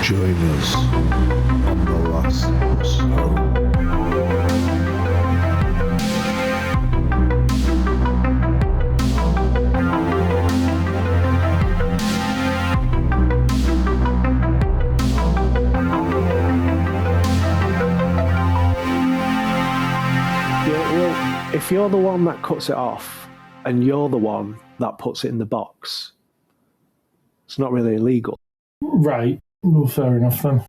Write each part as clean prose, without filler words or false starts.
Join us on the last bus home. If you're the one that cuts it off and you're the one that puts it in the box, it's not really illegal. Right. Well, fair enough then.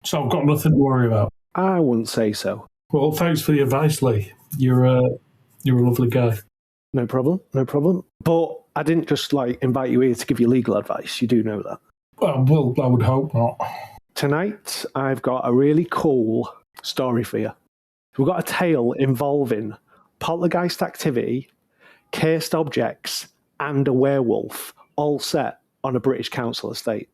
So I've got nothing to worry about. I wouldn't say so. Well, thanks for the advice, Lee. You're a lovely guy. No problem, no problem. But I didn't just invite you here to give you legal advice. You do know that. Well, I would hope not. Tonight, I've got a really cool story for you. We've got a tale involving poltergeist activity, cursed objects, and a werewolf, all set on a British council estate.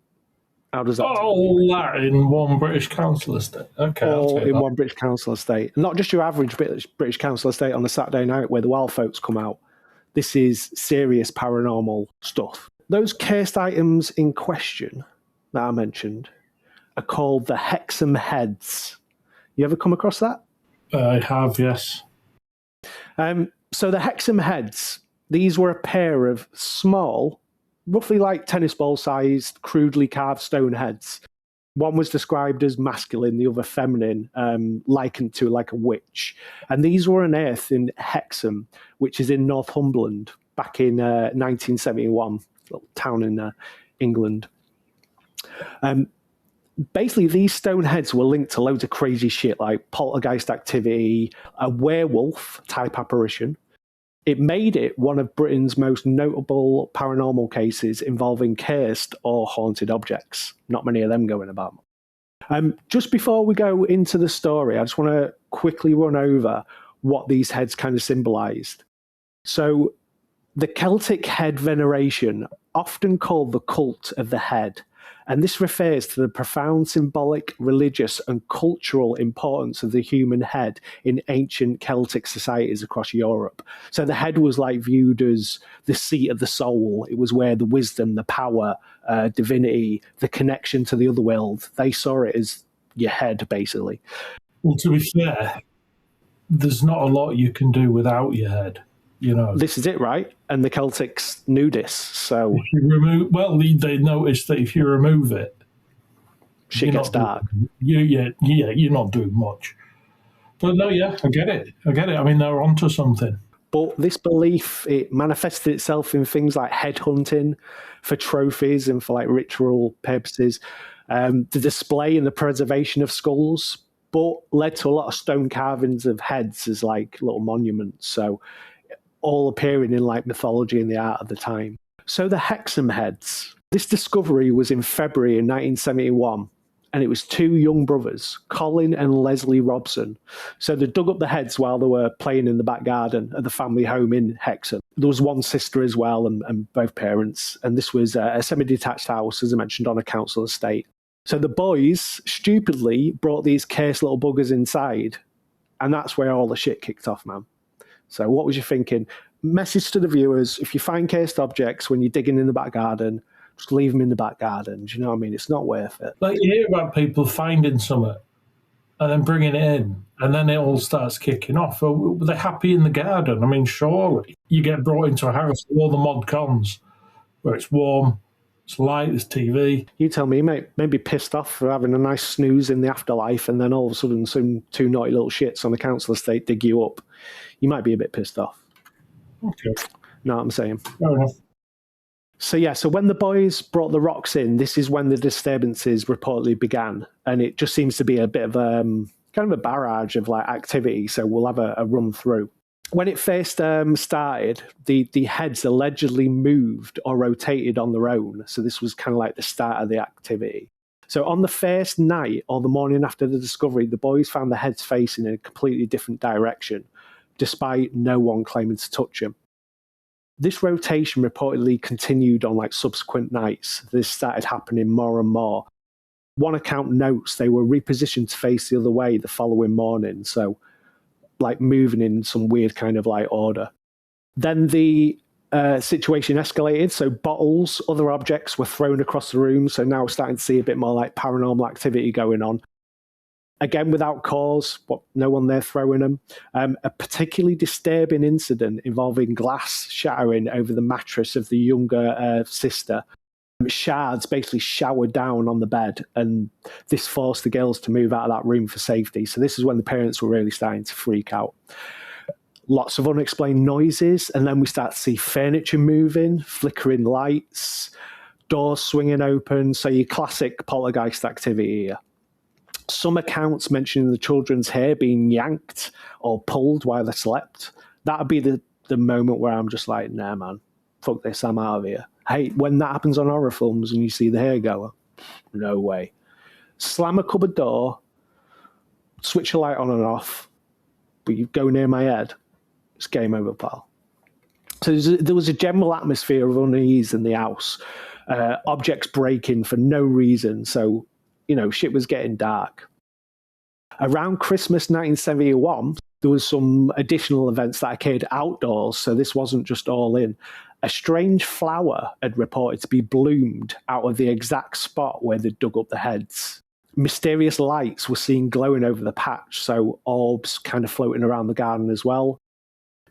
How does that all that in one British council estate? Okay, all in one British council estate. Not just your average British council estate on a Saturday night where the wild folks come out. This is serious paranormal stuff. Those cursed items in question that I mentioned are called the Hexham heads. You ever come across that? I have, yes. So the Hexham heads, these were a pair of small, roughly like tennis ball sized, crudely carved stone heads. One was described as masculine, the other feminine, likened to like a witch. And these were unearthed in Hexham, which is in Northumberland, back in 1971, a little town in England. Basically, these stone heads were linked to loads of crazy shit like poltergeist activity, a werewolf type apparition. It made it one of Britain's most notable paranormal cases involving cursed or haunted objects. Not many of them going about. Just before we go into the story, I just want to quickly run over what these heads kind of symbolized. So, the Celtic head veneration, often called the cult of the head, and this refers to the profound symbolic, religious, and cultural importance of the human head in ancient Celtic societies across Europe. So the head was viewed as the seat of the soul. It was where the wisdom, the power, divinity, the connection to the other world, they saw it as your head, basically. Well, to be fair, there's not a lot you can do without your head. You know, this is it, right? And the Celtics knew this, so if you remove, they noticed that if you remove it, shit gets dark. You're not doing much. But no, yeah, I get it. I mean, they're onto something. But this belief, it manifested itself in things like headhunting for trophies and for ritual purposes, the display and the preservation of skulls, but led to a lot of stone carvings of heads as little monuments. So, all appearing in mythology and the art of the time. So the Hexham heads, this discovery was in February in 1971, and it was two young brothers, Colin and Leslie Robson. So they dug up the heads while they were playing in the back garden of the family home in Hexham. There was one sister as well, and both parents, and this was a semi-detached house, as I mentioned, on a council estate. So the boys stupidly brought these cursed little buggers inside, and that's where all the shit kicked off, man. So what was you thinking? Message to the viewers, if you find cursed objects when you're digging in the back garden, just leave them in the back garden. Do you know what I mean? It's not worth it. You hear about people finding something and then bringing it in, and then it all starts kicking off. Well, they're happy in the garden. I mean, surely you get brought into a house with all the mod cons, where it's warm, it's light, there's TV. You tell me, mate, maybe pissed off for having a nice snooze in the afterlife, and then all of a sudden some two naughty little shits on the council estate dig you up. You might be a bit pissed off. Okay. Know what I'm saying? Fair enough. So when the boys brought the rocks in, this is when the disturbances reportedly began. And it just seems to be a bit of kind of a barrage of activity. So we'll have a run through. When it first started, the heads allegedly moved or rotated on their own. So this was kind of the start of the activity. So on the first night or the morning after the discovery, the boys found the heads facing in a completely different direction, despite no one claiming to touch them. This rotation reportedly continued on subsequent nights. This started happening more and more. One account notes they were repositioned to face the other way the following morning, so moving in some weird kind of order. Then the situation escalated. So bottles, other objects were thrown across the room. So now we're starting to see a bit more like paranormal activity going on. Again, without cause, no one there throwing them. A particularly disturbing incident involving glass shattering over the mattress of the younger sister. Shards basically showered down on the bed, and this forced the girls to move out of that room for safety. So this is when the parents were really starting to freak out. Lots of unexplained noises, and then we start to see furniture moving, flickering lights, doors swinging open. So your classic poltergeist activity here. Some accounts mentioning the children's hair being yanked or pulled while they slept. That would be the moment where I'm just like, nah, man, fuck this, I'm out of here. Hey, when that happens on horror films and you see the hair go, no way. Slam a cupboard door, switch a light on and off, but you go near my head, it's game over, pal. So there was a general atmosphere of unease in the house. Objects breaking for no reason. So, shit was getting dark. Around Christmas 1971, there was some additional events that occurred outdoors, so this wasn't just all in. A strange flower had reported to be bloomed out of the exact spot where they dug up the heads. Mysterious lights were seen glowing over the patch, so orbs kind of floating around the garden as well.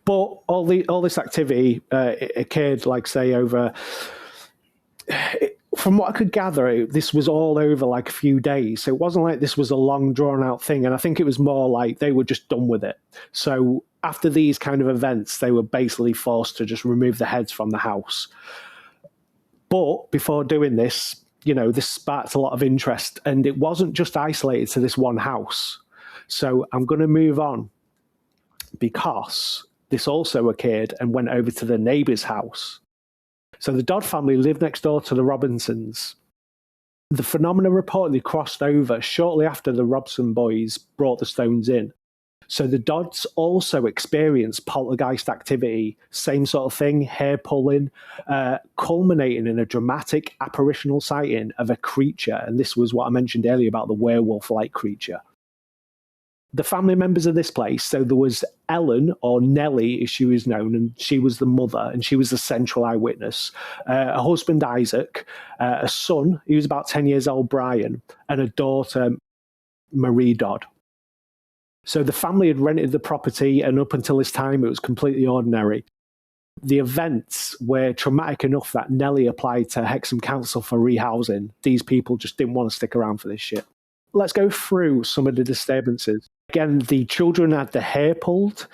But all this activity occurred, like say, over... From what I could gather, this was all over like a few days. So it wasn't like this was a long, drawn-out thing. And I think it was more like they were just done with it. So after these kind of events, they were basically forced to just remove the heads from the house. But before doing this, this sparked a lot of interest. And it wasn't just isolated to this one house. So I'm going to move on because this also occurred and went over to the neighbour's house. So the Dodd family lived next door to the Robinsons. The phenomena reportedly crossed over shortly after the Robson boys brought the stones in. So the Dodds also experienced poltergeist activity, same sort of thing, hair pulling, culminating in a dramatic apparitional sighting of a creature. And this was what I mentioned earlier about the werewolf-like creature. The family members of this place, so there was Ellen, or Nellie as she was known, and she was the mother, and she was the central eyewitness. A husband, Isaac, a son, he was about 10 years old, Brian, and a daughter, Marie Dodd. So the family had rented the property, and up until this time, it was completely ordinary. The events were traumatic enough that Nellie applied to Hexham Council for rehousing. These people just didn't want to stick around for this shit. Let's go through some of the disturbances. Again, the children had their hair pulled,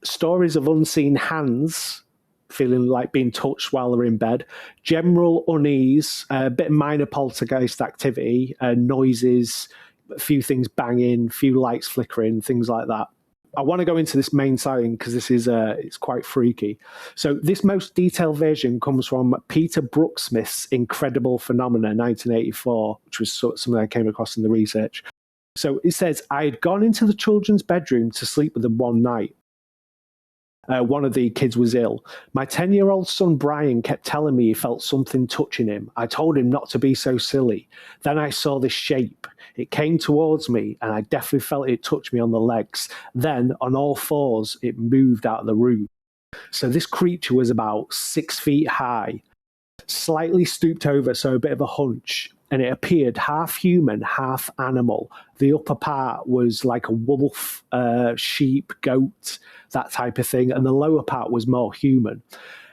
stories of unseen hands, feeling like being touched while they're in bed, general unease, a bit of minor poltergeist activity, noises, a few things banging, a few lights flickering, things like that. I want to go into this main sighting because this is it's quite freaky. So this most detailed version comes from Peter Brooksmith's Incredible Phenomena, 1984, which was something I came across in the research. So it says, I had gone into the children's bedroom to sleep with them one night. One of the kids was ill. My 10-year-old son, Brian, kept telling me he felt something touching him. I told him not to be so silly. Then I saw this shape. It came towards me, and I definitely felt it touch me on the legs. Then, on all fours, it moved out of the room. So this creature was about 6 feet high, slightly stooped over, so a bit of a hunch, and it appeared half human, half animal. The upper part was like a wolf, sheep, goat, that type of thing, and the lower part was more human.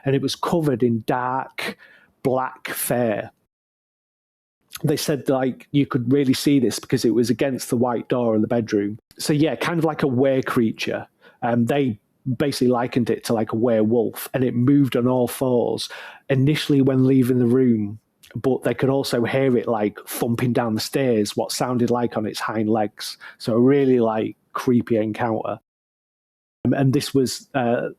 And it was covered in dark, black fur. They said like you could really see this because it was against the white door in the bedroom. So yeah, kind of like a were creature. They basically likened it to like a werewolf, and it moved on all fours initially when leaving the room, but they could also hear it like thumping down the stairs, what sounded like on its hind legs. So a really like creepy encounter. And this was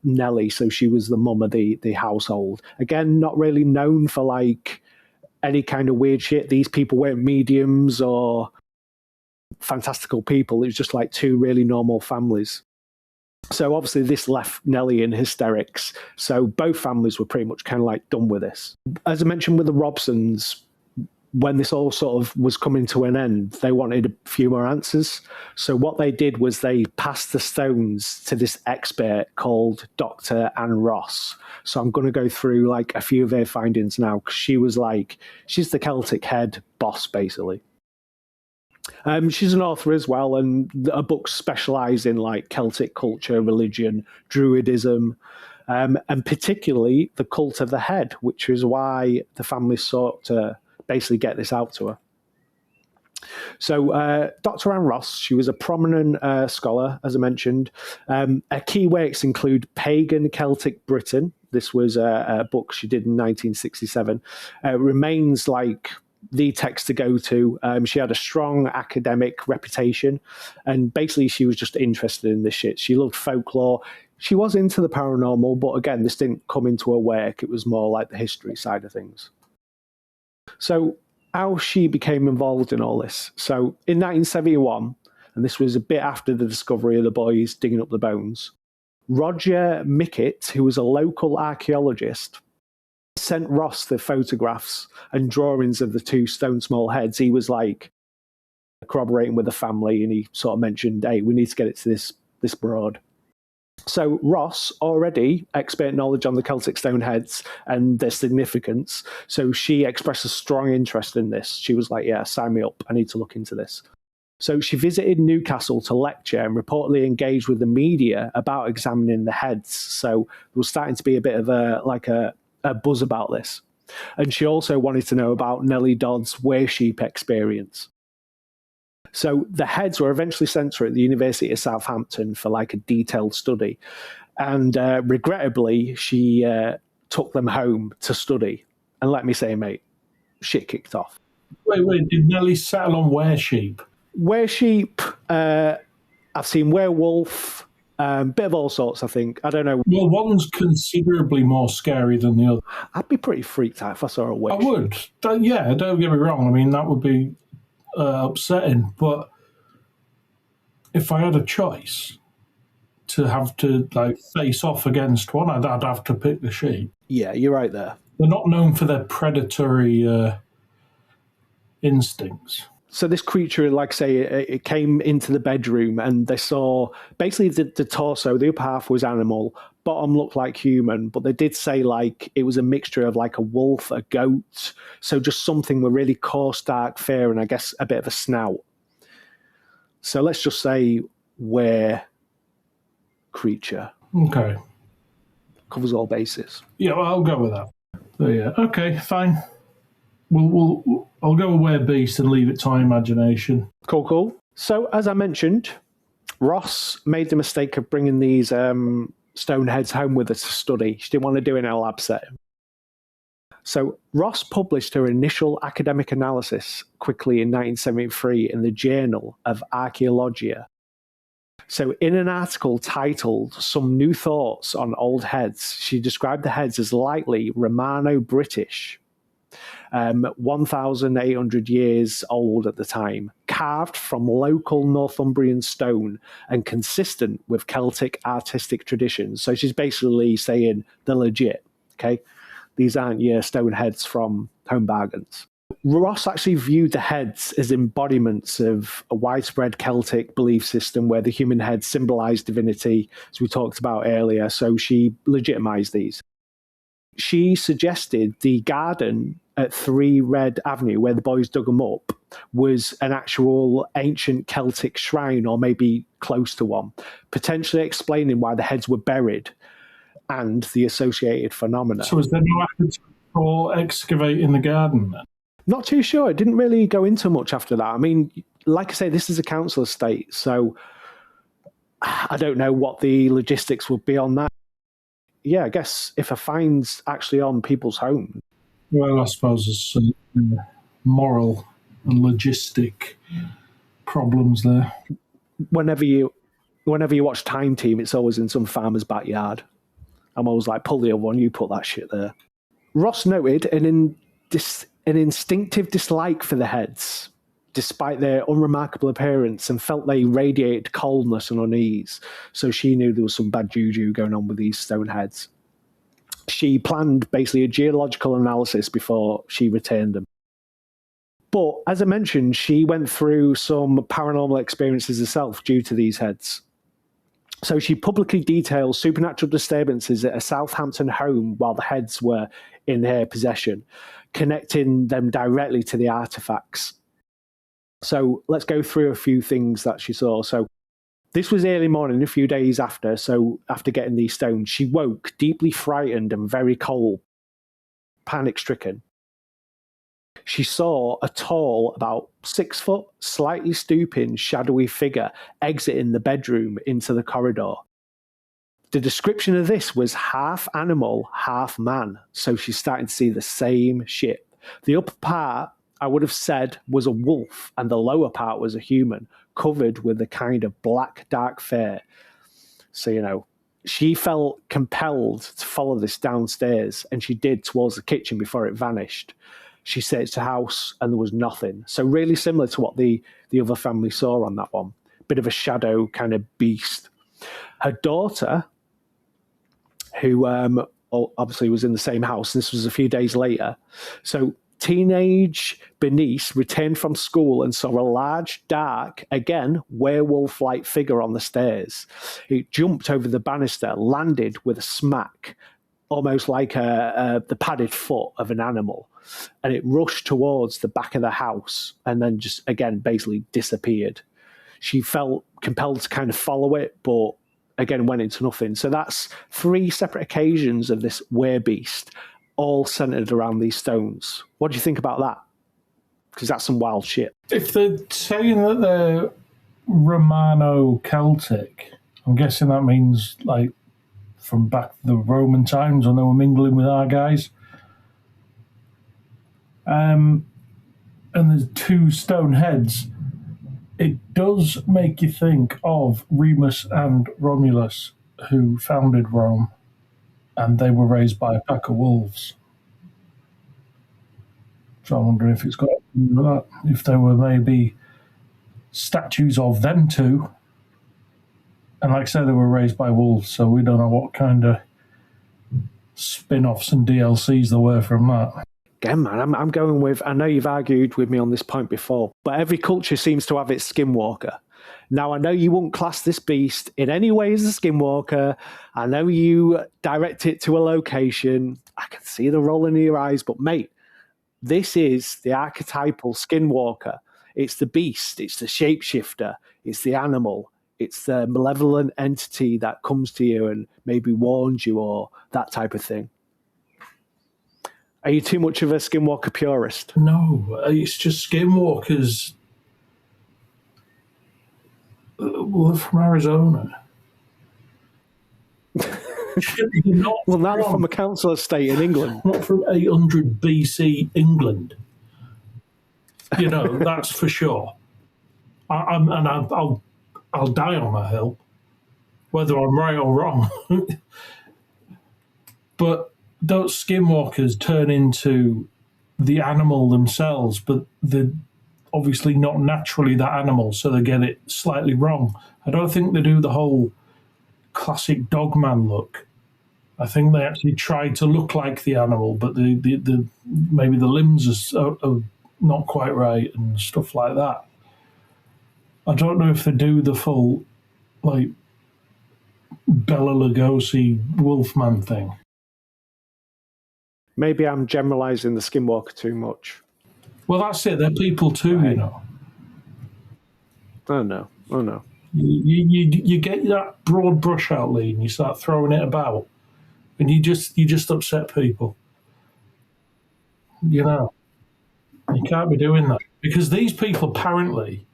Nellie, so she was the mum of the household. Again, not really known for like any kind of weird shit. These people weren't mediums or fantastical people. It was just like two really normal families. So obviously this left Nellie in hysterics. So both families were pretty much kind of like done with this. As I mentioned with the Robsons, when this all sort of was coming to an end, they wanted a few more answers. So what they did was they passed the stones to this expert called Dr. Anne Ross. So I'm going to go through like a few of their findings now, because she's the Celtic head boss, basically. She's an author as well, and her books specialise in like Celtic culture, religion, Druidism, and particularly the cult of the head, which is why the family sought to basically get this out to her. So Dr. Anne Ross, she was a prominent scholar, as I mentioned. Her key works include Pagan Celtic Britain. This was a book she did in 1967. Remains like the text to go to. She had a strong academic reputation, and basically she was just interested in this shit. She loved folklore. She was into the paranormal, but again, this didn't come into her work. It was more like the history side of things. So how she became involved in all this. So in 1971, and this was a bit after the discovery of the boys digging up the bones, Roger Mickett, who was a local archaeologist, sent Ross the photographs and drawings of the two stone small heads. He was like corroborating with the family, and he sort of mentioned, hey, we need to get it to this broad. So Ross, already expert knowledge on the Celtic stone heads and their significance, so she expressed a strong interest in this. She was like, yeah, sign me up, I need to look into this. So she visited Newcastle to lecture and reportedly engaged with the media about examining the heads. So there was starting to be a bit of a buzz about this. And she also wanted to know about Nellie Dodd's weresheep experience. So the heads were eventually sent to her at the University of Southampton for like a detailed study. And regrettably, she took them home to study. And let me say, mate, shit kicked off. Wait, did Nellie settle on weresheep? Weresheep, I've seen werewolf, bit of all sorts, I think. I don't know. Well, one's considerably more scary than the other. I'd be pretty freaked out if I saw a weresheep. I would. Yeah, don't get me wrong. I mean, that would be upsetting, but if I had a choice to have to like face off against one, I'd have to pick the sheep. Yeah, you're right there. They're not known for their predatory instincts. So this creature, like I say, it came into the bedroom and they saw basically the torso, the upper half was animal, bottom looked like human, but they did say like it was a mixture of like a wolf, a goat, so just something with really coarse, dark fur and I guess a bit of a snout. So let's just say were creature. Okay. Covers all bases. Yeah, well, I'll go with that. So yeah, okay, fine. I'll go with were-beast and leave it to my imagination. Cool. So as I mentioned, Ross made the mistake of bringing these stone heads home with her to study. She didn't want to do it in a lab setting. So Ross published her initial academic analysis quickly in 1973 in the Journal of Archaeologia. So in an article titled Some New Thoughts on Old Heads, she described the heads as likely Romano-British, 1,800 years old at the time, carved from local Northumbrian stone and consistent with Celtic artistic traditions. So she's basically saying they're legit, okay? These aren't your stone heads from Home Bargains. Ross actually viewed the heads as embodiments of a widespread Celtic belief system where the human head symbolized divinity, as we talked about earlier, so she legitimized these. She suggested the garden at 3 Red Avenue, where the boys dug them up, was an actual ancient Celtic shrine, or maybe close to one, potentially explaining why the heads were buried and the associated phenomena. So is there no appetite for excavating the garden then? Not too sure. It didn't really go into much after that. I mean, like I say, this is a council estate, so I don't know what the logistics would be on that. Yeah, I guess if a fine's actually on people's homes. Well, I suppose there's some moral and logistic problems there. Whenever you watch Time Team, it's always in some farmer's backyard. I'm always like, pull the other one, you put that shit there. Ross noted an instinctive dislike for the heads, despite their unremarkable appearance, and felt they radiated coldness and unease. So she knew there was some bad juju going on with these stone heads. She planned basically a geological analysis before she returned them. But as I mentioned, she went through some paranormal experiences herself due to these heads. So she publicly details supernatural disturbances at a Southampton home while the heads were in her possession, connecting them directly to the artefacts. So let's go through a few things that she saw. So this was early morning, a few days after. So after getting these stones, she woke deeply frightened and very cold, panic-stricken. She saw a tall, about 6 foot, slightly stooping, shadowy figure exiting the bedroom into the corridor. The description of this was half animal, half man. So she's starting to see the same shit. The upper part, I would have said, was a wolf, and the lower part was a human, covered with a kind of black, dark fur. So, she felt compelled to follow this downstairs, and she did towards the kitchen before it vanished. She searched the house, and there was nothing. So really similar to what the other family saw on that one. Bit of a shadow kind of beast. Her daughter, who obviously was in the same house, this was a few days later. So teenage Bernice returned from school and saw a large, dark, again, werewolf-like figure on the stairs. It jumped over the banister, landed with a smack, almost like the padded foot of an animal. And it rushed towards the back of the house and then just, again, basically disappeared. She felt compelled to kind of follow it, but again, went into nothing. So that's 3 separate occasions of this werebeast, all centered around these stones. What do you think about that? Because that's some wild shit. If they're saying that they're Romano-Celtic, I'm guessing that means like from back the Roman times when they were mingling with our guys. And there's 2 stone heads. It does make you think of Remus and Romulus, who founded Rome, and they were raised by a pack of wolves. So I'm wondering if it's got that, if there were maybe statues of them 2. And like I said, they were raised by wolves, so we don't know what kind of spin-offs and DLCs there were from that. Again, man, I'm going with, I know you've argued with me on this point before, but every culture seems to have its skinwalker. Now, I know you won't class this beast in any way as a skinwalker. I know you direct it to a location. I can see the rolling in your eyes, but mate, this is the archetypal skinwalker. It's the beast, it's the shapeshifter, it's the animal, it's the malevolent entity that comes to you and maybe warns you or that type of thing. Are you too much of a skinwalker purist? No, it's just skinwalkers. Well, from Arizona. Well, now they're from a council estate in England. Not from 800 BC England. That's for sure. I'll die on that hill, whether I'm right or wrong. But those skinwalkers turn into the animal themselves, but they're obviously not naturally that animal, so they get it slightly wrong. I don't think they do the whole classic dogman look. I think they actually try to look like the animal, but the maybe the limbs are not quite right and stuff like that. I don't know if they do the full, like, Bela Lugosi Wolfman thing. Maybe I'm generalising the skinwalker too much. Well, that's it. They're people too, Right. Oh no. You get that broad brush out, Lee, and you start throwing it about, and you just upset people. You can't be doing that because these people apparently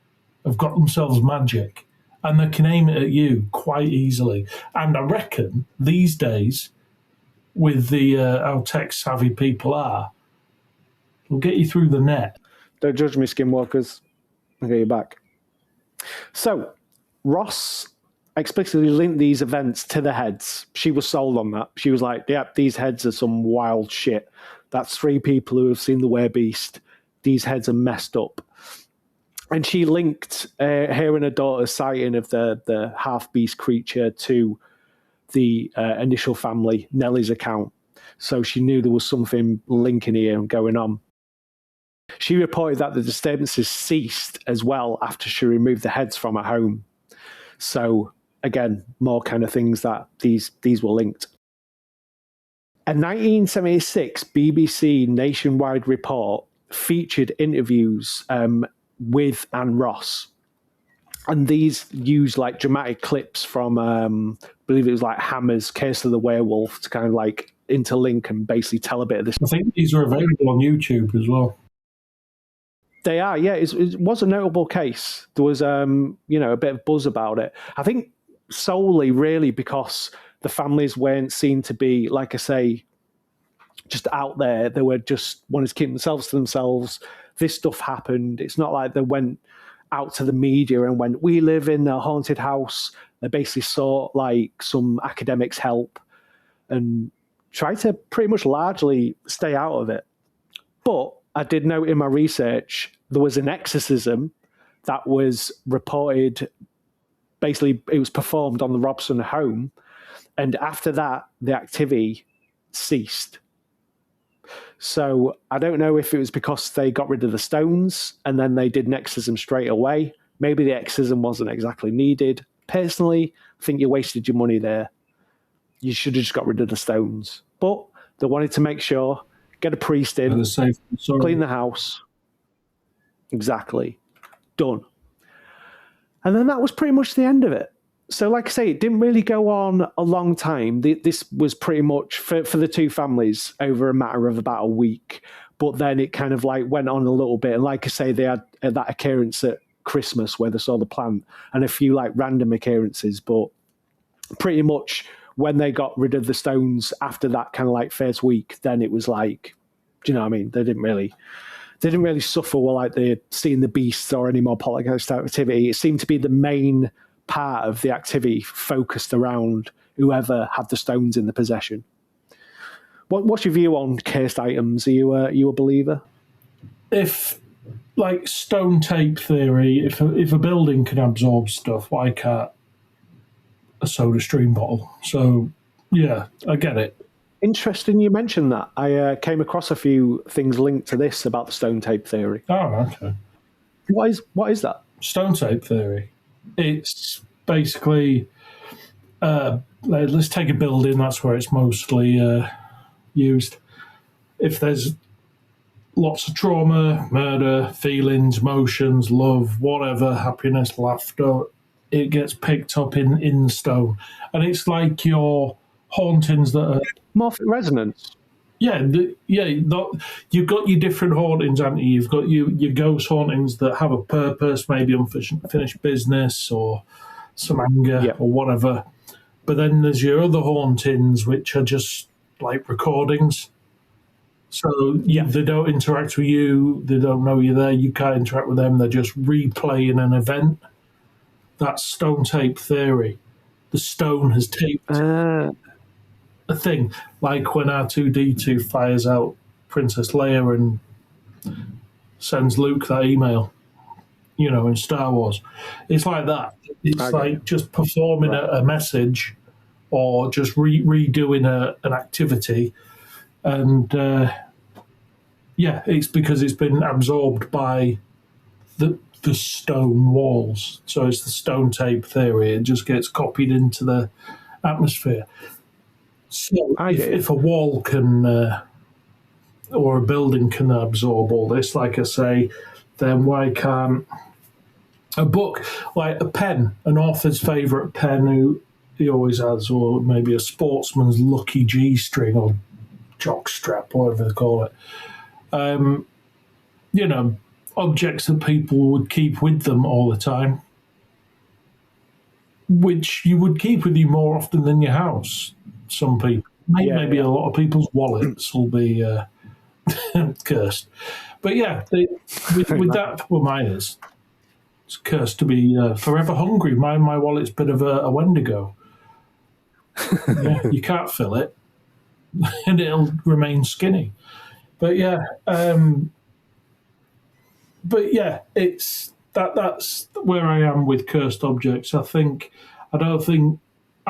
have got themselves magic, and they can aim it at you quite easily. And I reckon these days, with the how tech savvy people are, it'll get you through the net. Don't judge me, skinwalkers. I'll get you back. So, Ross explicitly linked these events to the heads. She was sold on that. She was like, yep, these heads are some wild shit. That's 3 people who have seen the werebeast. These heads are messed up. And she linked her and her daughter's sighting of the half-beast creature to the initial family, Nellie's account. So she knew there was something linking here and going on. She reported that the disturbances ceased as well after she removed the heads from her home. So again, more kind of things that these were linked. A 1976 BBC nationwide report featured interviews with Anne Ross. And these used like dramatic clips from, I believe it was like Hammer's Curse of the Werewolf to kind of like interlink and basically tell a bit of this. I think these are available on YouTube as well. They are, yeah. It was a notable case. There was, a bit of buzz about it. I think solely really because the families weren't seen to be, like I say, just out there. They were just wanted to keep themselves to themselves. This stuff happened. It's not like they went out to the media and went, we live in a haunted house. They basically sought like some academics' help and tried to pretty much largely stay out of it. But I did note in my research, there was an exorcism that was reported, basically it was performed on the Robson home. And after that, the activity ceased. So I don't know if it was because they got rid of the stones and then they did an exorcism straight away. Maybe the exorcism wasn't exactly needed. Personally, I think you wasted your money there. You should have just got rid of the stones. But they wanted to make sure, get a priest in, clean the house. Exactly. Done. And then that was pretty much the end of it. So like I say, it didn't really go on a long time. This was pretty much, for the two families, over a matter of about a week. But then it kind of like went on a little bit. And like I say, they had that occurrence at Christmas where they saw the plant and a few like random occurrences. But pretty much when they got rid of the stones after that kind of like first week, then it was like, do you know what I mean? They didn't really suffer while like they're seeing the beasts or any more poltergeist activity. It seemed to be the main part of the activity focused around whoever had the stones in the possession. What's your view on cursed items? Are you a believer? If, like stone tape theory, if a building can absorb stuff, why can't a soda stream bottle? So, yeah, I get it. Interesting you mentioned that. I came across a few things linked to this about the stone tape theory. Oh, okay. What is that? Stone tape theory. It's basically, let's take a building, that's where it's mostly used. If there's lots of trauma, murder, feelings, emotions, love, whatever, happiness, laughter, it gets picked up in stone. And it's like your hauntings that are... Morphic resonance. Yeah, you've got your different hauntings, haven't you? You've got your ghost hauntings that have a purpose, maybe unfinished business or some anger or whatever. But then there's your other hauntings, which are just like recordings. So they don't interact with you, they don't know you're there, you can't interact with them, they're just replaying an event. That's stone tape theory. The stone has taped a thing, like when R2-D2 fires out Princess Leia and sends Luke that email, in Star Wars. It's like that. It's like just performing a message or just redoing an activity. And, it's because it's been absorbed by the stone walls. So it's the stone tape theory. It just gets copied into the atmosphere. So if a wall can or a building can absorb all this, like I say, then why can't a book, like a pen, an author's favourite pen who he always has, or maybe a sportsman's lucky G-string or jock strap, whatever they call it, objects that people would keep with them all the time, which you would keep with you more often than your house. Some people, maybe a lot of people's wallets will be cursed. But with that, well, mine is. It's cursed to be forever hungry. My wallet's a bit of a Wendigo. You can't fill it, and it'll remain skinny. But it's that's where I am with cursed objects. I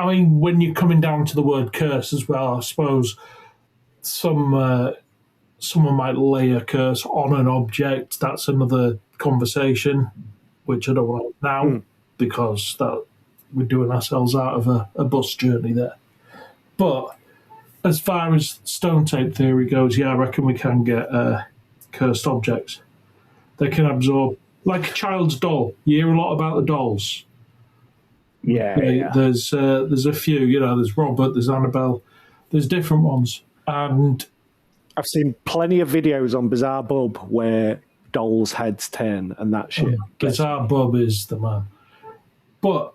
mean, when you're coming down to the word curse as well, I suppose some someone might lay a curse on an object. That's another conversation, which I don't want to now because that we're doing ourselves out of a bus journey there. But as far as stone tape theory goes, yeah, I reckon we can get cursed objects. They can absorb, like a child's doll. You hear a lot about the dolls. Yeah. There's a few, there's Robert, there's Annabelle, there's different ones. And I've seen plenty of videos on Bizarre Bub where dolls' heads turn and that shit. Bizarre Bub is the man. But,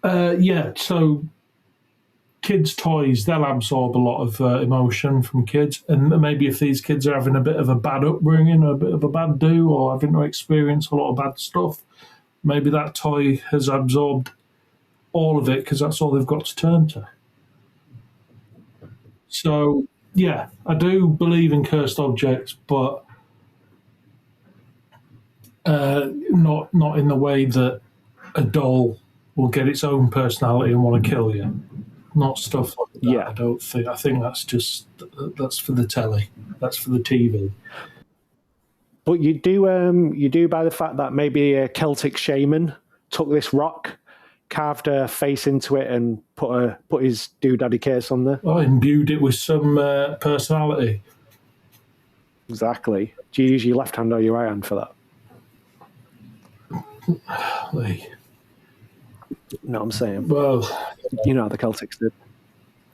so kids' toys, they'll absorb a lot of emotion from kids. And maybe if these kids are having a bit of a bad upbringing, or a bit of a bad do, or having to experience a lot of bad stuff, maybe that toy has absorbed all of it because that's all they've got to turn to. So, yeah, I do believe in cursed objects, but not in the way that a doll will get its own personality and want to kill you. Not stuff like that, Yeah. I don't think. I think that's for the telly. That's for the TV. But you do by the fact that maybe a Celtic shaman took this rock, carved a face into it, and put his doodaddy curse on there. Oh, imbued it with some personality. Exactly. Do you use your left hand or your right hand for that? No, I'm saying. Well, you know how the Celtics did.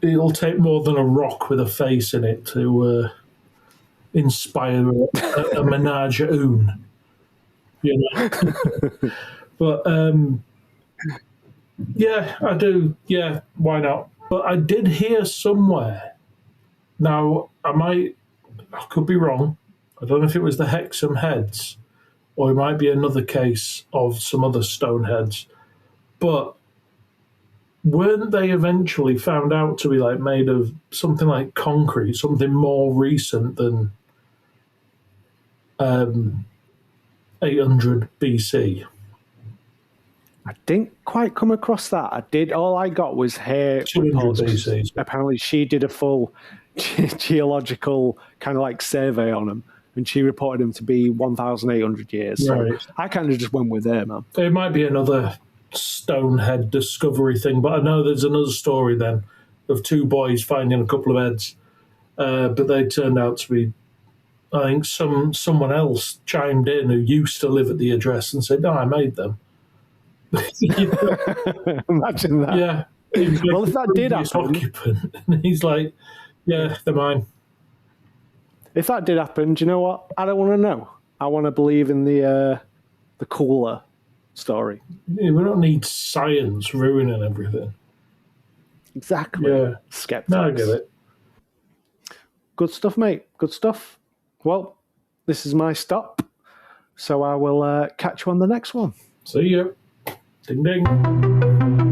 It'll take more than a rock with a face in it to inspire a menage a une. But yeah, I do. Yeah, why not? But I did hear somewhere. Now, I could be wrong. I don't know if it was the Hexham heads, or it might be another case of some other stone heads. But weren't they eventually found out to be like made of something like concrete, something more recent than 800 BC? I didn't quite come across that. All I got was her 200 reports. BC. Apparently she did a full geological kind of like survey on them, and she reported them to be 1,800 years. So Right. I kind of just went with her, man. It might be another stonehead discovery thing, but I know there's another story then of two boys finding a couple of heads, but they turned out to be, I think someone else chimed in who used to live at the address and said, "No, I made them." Imagine that. Yeah. Well, if that did happen, occupant, and he's like, "Yeah, they're mine." if that did happen, do you know what? I don't want to know. I want to believe in the cooler story. Yeah, we don't need science ruining everything. Exactly. Yeah. Skeptics. No, I get it. Good stuff, mate. Good stuff. Well, this is my stop, so I will catch you on the next one. See you. Ding ding.